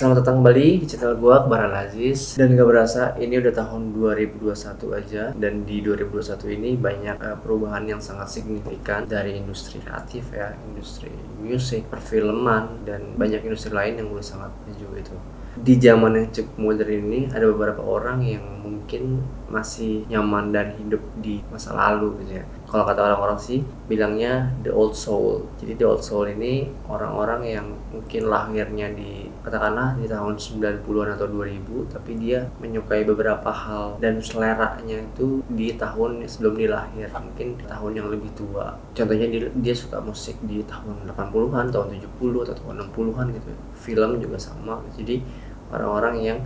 Selamat datang kembali di channel gua, Akbar Al Aziz. Dan gak berasa ini udah tahun 2021 aja. Dan di 2021 ini banyak perubahan yang sangat signifikan dari industri kreatif ya, industri musik, perfilman, dan banyak industri lain yang udah sangat maju gitu. Di zaman yang cukup modern ini ada beberapa orang yang mungkin masih nyaman dan hidup di masa lalu gitu ya. Kalau kata orang-orang sih bilangnya the old soul. Jadi the old soul ini orang-orang yang mungkin lahirnya di katakanlah di tahun 90-an atau 2000, tapi dia menyukai beberapa hal dan seleranya itu di tahun sebelum dia lahir, mungkin di tahun yang lebih tua. Contohnya dia suka musik di tahun 80-an, tahun 70 atau tahun 60-an gitu. Film juga sama. Jadi orang-orang yang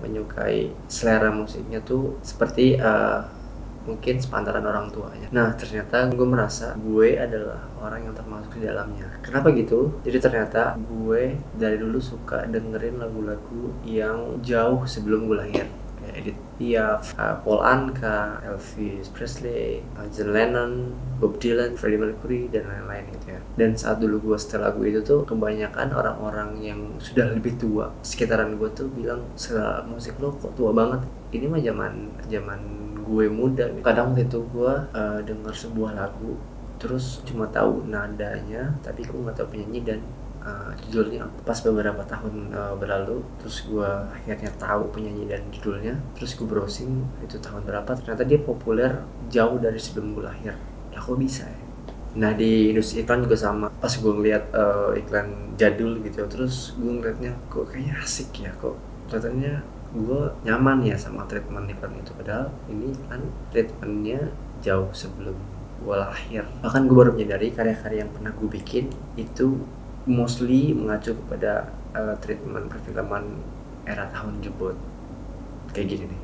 menyukai selera musiknya tuh seperti mungkin sepantaran orang tuanya. Nah, ternyata gue merasa gue adalah orang yang termasuk di dalamnya. Kenapa gitu? Jadi ternyata gue dari dulu suka dengerin lagu-lagu yang jauh sebelum gue lahir. Kayak Edith Piaf, Paul Anka, Elvis Presley, John Lennon, Bob Dylan, Freddie Mercury, dan lain-lain gitu ya. Dan saat dulu gue setel lagu itu tuh, kebanyakan orang-orang yang sudah lebih tua sekitaran gue tuh bilang, "Selera musik lo kok tua banget? Ini mah zaman gue muda." Kadang waktu itu gue dengar sebuah lagu, terus cuma tahu nadanya, tapi gue nggak tahu penyanyi dan judulnya. Pas beberapa tahun berlalu, terus gue akhirnya tahu penyanyi dan judulnya. Terus gue browsing itu tahun berapa, ternyata dia populer jauh dari sebelum gue lahir. Lah kok bisa ya? Nah, di industri iklan juga sama. Pas gue ngeliat iklan jadul gitu, terus gue ngeliatnya kok kayaknya asik ya, kok kelihatannya gue nyaman ya sama treatment iklan itu. Padahal ini kan treatmentnya jauh sebelum gue lahir. Bahkan gue baru menyadari karya-karya yang pernah gue bikin itu mostly mengacu kepada treatment perfilman era tahun jebot kayak gini nih.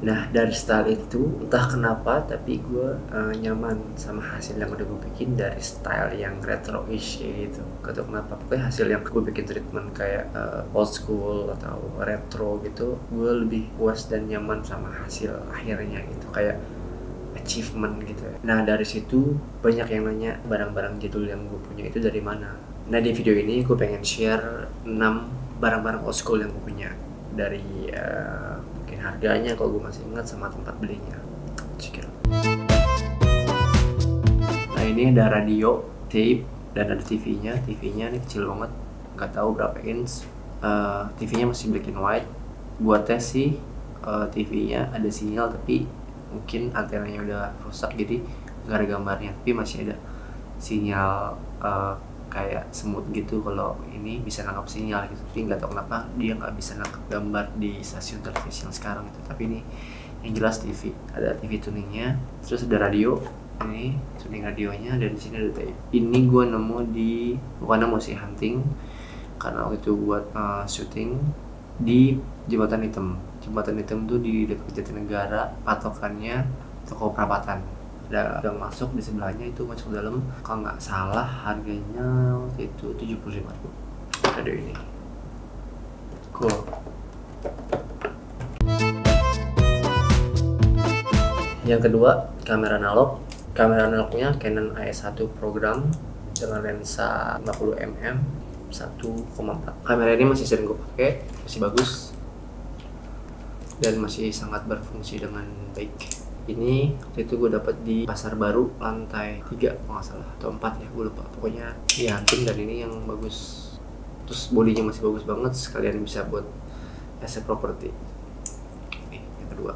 Nah, dari style itu entah kenapa tapi gue nyaman sama hasil yang udah gue bikin dari style yang retro-ish gitu. Gak tau kenapa, pokoknya hasil yang gue bikin treatment kayak old school atau retro gitu, gue lebih puas dan nyaman sama hasil akhirnya gitu, kayak achievement gitu ya. Nah, dari situ banyak yang nanya barang-barang jadul yang gue punya itu dari mana. Nah, di video ini gue pengen share 6 barang-barang old school yang gue punya, dari mungkin harganya kalau gue masih ingat sama tempat belinya. Cikir. Nah, ini ada radio, tape, dan ada TV-nya. TV-nya ini kecil banget, nggak tahu berapa inch. TV-nya masih black and white. Buat tes sih TV-nya ada sinyal, tapi mungkin antenanya udah rusak jadi nggak ada gambarnya, tapi masih ada sinyal kayak semut gitu. Kalau ini bisa nangkap sinyal gitu, tapi nggak tahu kenapa dia nggak bisa nangkap gambar di stasiun televisi yang sekarang gitu. Tapi ini yang jelas TV, ada TV tuningnya, terus ada radio, ini tuning radionya, dan di sini ada tape. Ini gue nemu di bukan nemu sih, hunting, karena waktu itu buat syuting di Jembatan Hitam. Jembatan Hitam tuh di dekat Jatinegara, patokannya toko perapatan. Ada gang masuk di sebelahnya, itu masuk ke dalam. Kalau nggak salah harganya waktu itu 75.000. Ada ini. Cool. Yang kedua, kamera analog. Kamera analognya Canon AE1 program dengan lensa 50mm 1,4. Kamera ini masih sering gue pakai, masih bagus dan masih sangat berfungsi dengan baik. Ini waktu itu gue dapat di Pasar Baru lantai 3 kalau nggak salah, atau 4 ya, gue lupa. Pokoknya ya hunting, dan ini yang bagus. Terus bodinya masih bagus banget, sekalian bisa buat asset property. Yang kedua.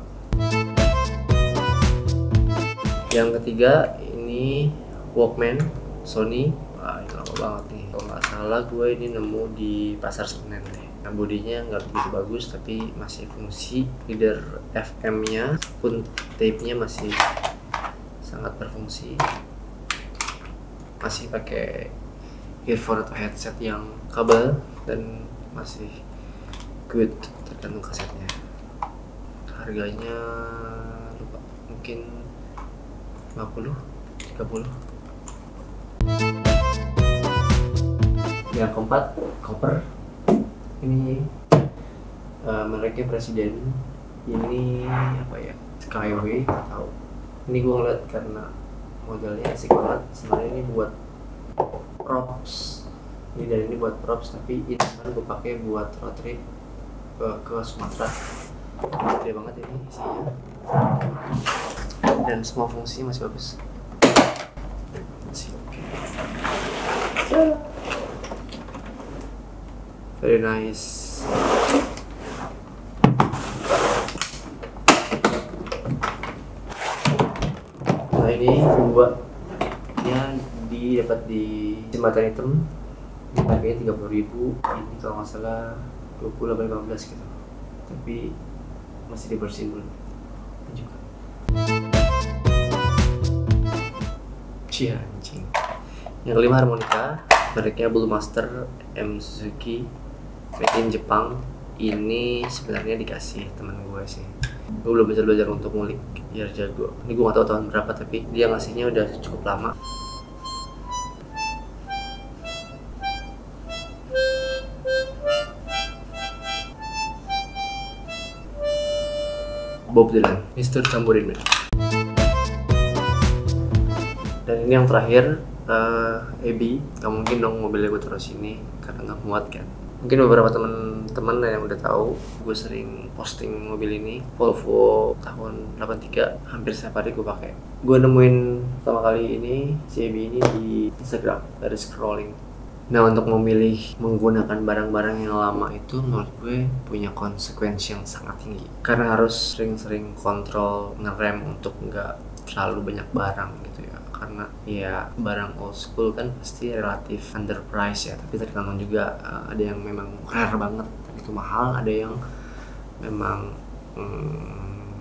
Yang ketiga ini Walkman Sony. Wah, ini lama banget nih. Kalau nggak salah gue ini nemu di Pasar Senen deh. Nah, bodinya nggak begitu bagus tapi masih fungsi. Reader FM-nya pun tape-nya masih sangat berfungsi. Masih pakai earphone atau headset yang kabel dan masih good, tergantung kasetnya. Harganya lupa, mungkin 50, 30. Yang keempat, koper. Ini mereknya Presiden. Ini apa ya, Skyway atau ini gue ngeliat karena modelnya asik banget. Sebenarnya ini buat props Ini dan ini buat props, tapi ini kan gue pakai buat road trip ke Sumatera. Gede banget ini isinya dan semua fungsinya masih bagus. Very nice. Nah ini dua yang didapat di Jembatan Hitam, harganya 30.000. Ini kalau nggak salah 20-15 gitu, tapi masih dibersihin dulu. Ini juga anjing. Yang kelima harmonika, mereknya Blue Master M Suzuki, made in Jepang. Ini sebenarnya dikasih teman gue sih. Gue belum bisa belajar untuk ngulik biar jago. Ini gue gak tahu tahun berapa, tapi dia ngasihnya udah cukup lama. Bob Dylan, Mr. Tambourine Man. Dan ini yang terakhir, Ebi. Gak mungkin dong mobilnya gue taruh sini karena nggak muat kan. Mungkin beberapa teman-teman yang udah tahu, gue sering posting mobil ini, Volvo tahun 83. Hampir setiap hari gue pakai. Gue nemuin pertama kali ini si Ebi ini di Instagram dari scrolling. Nah, untuk memilih menggunakan barang-barang yang lama itu menurut gue punya konsekuensi yang sangat tinggi, karena harus sering-sering kontrol ngerem untuk nggak terlalu banyak barang gitu ya. Karena ya barang old school kan pasti relatif underpriced ya, tapi tergantung juga, ada yang memang rare banget itu mahal, ada yang memang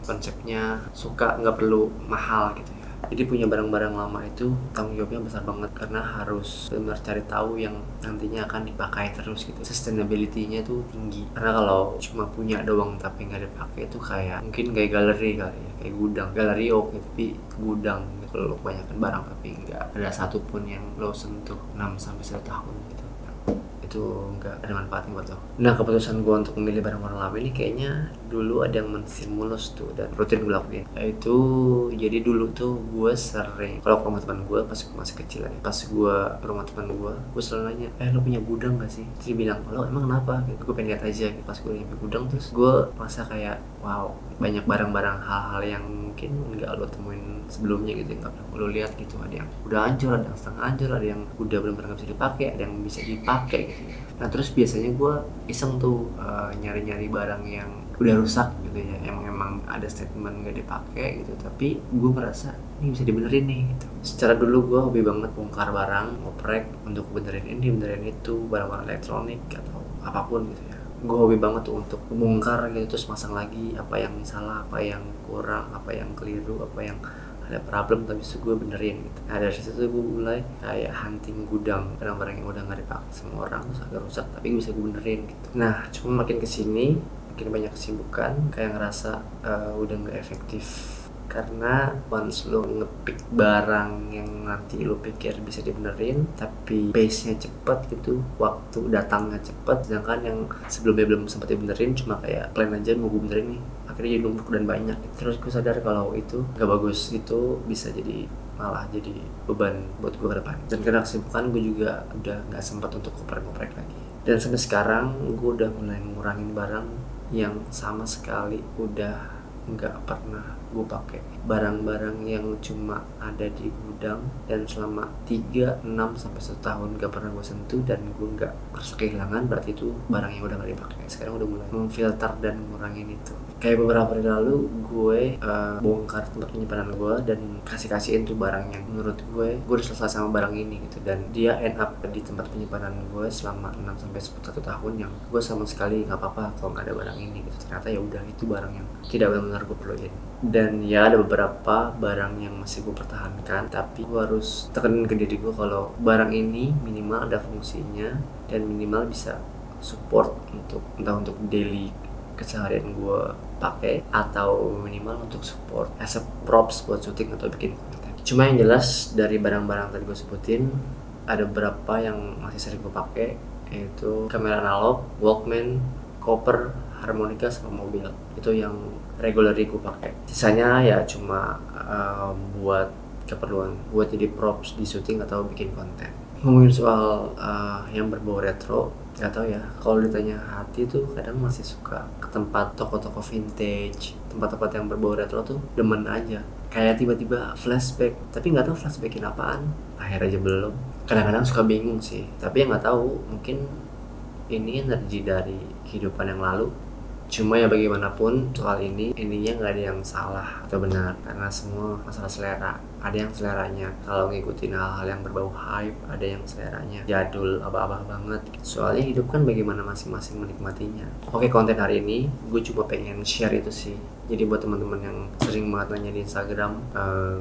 konsepnya suka nggak perlu mahal gitu ya. Jadi punya barang-barang lama itu tanggung jawabnya besar banget, karena harus benar cari tahu yang nantinya akan dipakai terus gitu. Sustainability-nya tuh tinggi, karena kalau cuma punya doang tapi nggak dipakai itu kayak mungkin kayak galeri kali ya, kayak gudang. Galeri oke, tapi gudang gitu, lo kebanyakan barang tapi nggak ada satupun yang lo sentuh 6-1 tahun gitu. Itu nggak ada manfaatnya buat lo. Nah, keputusan gue untuk memilih barang-barang lama ini kayaknya dulu ada yang menstimulus tuh dan rutin gue lakuin. Itu jadi dulu tuh gue sering kalau ke rumah teman gue pas gue masih kecil ya, pas gue ke rumah teman gue selalu nanya, lo punya gudang gak sih? Terus dia bilang, lo emang kenapa? Gitu. Gue pengen lihat aja. Pas gue nyampe gudang terus gue merasa kayak wow, banyak barang-barang hal-hal yang mungkin nggak lo temuin sebelumnya gitu, nggak pernah lo lihat gitu. Ada yang udah hancur, ada yang setengah hancur, ada yang udah benar-benar nggak bisa dipakai, ada yang bisa dipakai gitu. Nah, terus biasanya gue iseng tuh nyari-nyari barang yang udah rusak gitu ya, emang ada statement nggak dipakai gitu, tapi gue merasa ini bisa dibenerin nih gitu. Secara dulu gue hobi banget bongkar barang, ngoprek untuk benerin ini, benerin itu, barang-barang elektronik atau apapun gitu ya. Gue hobi banget tuh untuk bongkar gitu, terus masang lagi apa yang salah, apa yang kurang, apa yang keliru, apa yang ada problem, tapi itu gue benerin gitu. Nah, dari situ gue mulai kayak hunting gudang barang-barang yang udah nggak dipakai sama orang, terus agak rusak tapi bisa gue benerin gitu. Nah, cuma makin kesini makin banyak kesibukan, kayak ngerasa udah nggak efektif, karena once lo ngepick barang yang nanti lo pikir bisa dibenerin tapi pace-nya cepet gitu, waktu datangnya cepet, sedangkan yang sebelumnya belum sempat dibenerin cuma kayak plan aja mau gue benerin nih, akhirnya jadi numpuk dan banyak. Terus gue sadar kalau itu gak bagus, itu bisa jadi malah jadi beban buat gue ke depan. Dan karena kesibukan gue juga udah gak sempat untuk ngoprek-ngoprek lagi. Dan sampai sekarang gue udah mulai ngurangin barang yang sama sekali udah nggak pernah gue pakai. Barang-barang yang cuma ada di gudang dan selama 3, 6 sampai 1 tahun gak pernah gue sentuh dan gue nggak merasa kehilangan, berarti itu barang yang udah gak dipakai. Sekarang udah mulai memfilter dan ngurangin itu. Kayak beberapa hari lalu gue bongkar tempat penyimpanan gue dan kasihin tuh barang yang menurut gue udah selesai sama barang ini gitu, dan dia end up di tempat penyimpanan gue selama 6 sampai 1 tahun yang gue sama sekali nggak apa-apa kalau nggak ada barang ini gitu. Ternyata ya udah, itu barang yang tidak benar-benar gue perluin. Dan ya ada beberapa barang yang masih gue pertahankan, tapi gue harus tekenin ke diri gue kalau barang ini minimal ada fungsinya dan minimal bisa support untuk entah untuk daily keseharian gue pakai atau minimal untuk support as a props buat syuting atau bikin konten. Cuma yang jelas dari barang-barang tadi gue sebutin ada beberapa yang masih sering gue pakai, yaitu kamera analog, Walkman, koper, harmonika, sama mobil. Itu yang regularly gue pakai. Sisanya ya cuma buat keperluan, buat jadi props di syuting atau bikin konten. Ngomongin soal yang berbau retro, nggak tahu ya, kalau ditanya hati tuh kadang masih suka ke tempat toko-toko vintage, tempat-tempat yang berbau retro tuh demen aja, kayak tiba-tiba flashback, tapi nggak tahu flashbackin apaan, akhir aja belum. Kadang-kadang suka bingung sih, tapi yang nggak tahu, mungkin ini energi dari kehidupan yang lalu. Cuma ya bagaimanapun soal ini, ininya nggak ada yang salah atau benar, karena semua masalah selera. Ada yang seleranya kalau ngikutin hal-hal yang berbau hype, ada yang seleranya jadul, abah-abah banget. Soalnya hidup kan bagaimana masing-masing menikmatinya. Oke, konten hari ini gue cuma pengen share itu sih. Jadi buat teman-teman yang sering banget nanya di Instagram,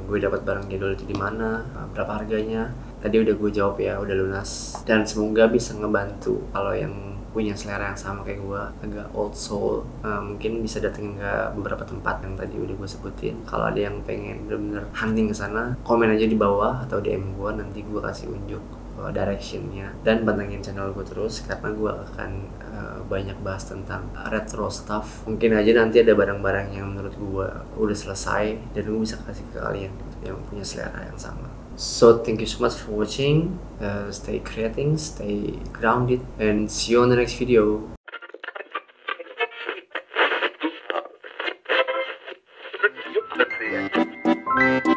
gue dapat barang jadul itu di mana, berapa harganya. Tadi udah gue jawab ya, udah lunas. Dan semoga bisa ngebantu kalau yang punya selera yang sama kayak gue, agak old soul, mungkin bisa datengin ke beberapa tempat yang tadi udah gue sebutin. Kalau ada yang pengen bener-bener hunting ke sana, komen aja di bawah atau DM gue, nanti gue kasih unjuk directionnya. Dan pantengin channel gue terus, karena gue akan banyak bahas tentang retro stuff. Mungkin aja nanti ada barang-barang yang menurut gue udah selesai dan gue bisa kasih ke kalian yang punya selera yang sama. So thank you so much for watching. Stay creating, stay grounded, and see you on the next video. Let's see it.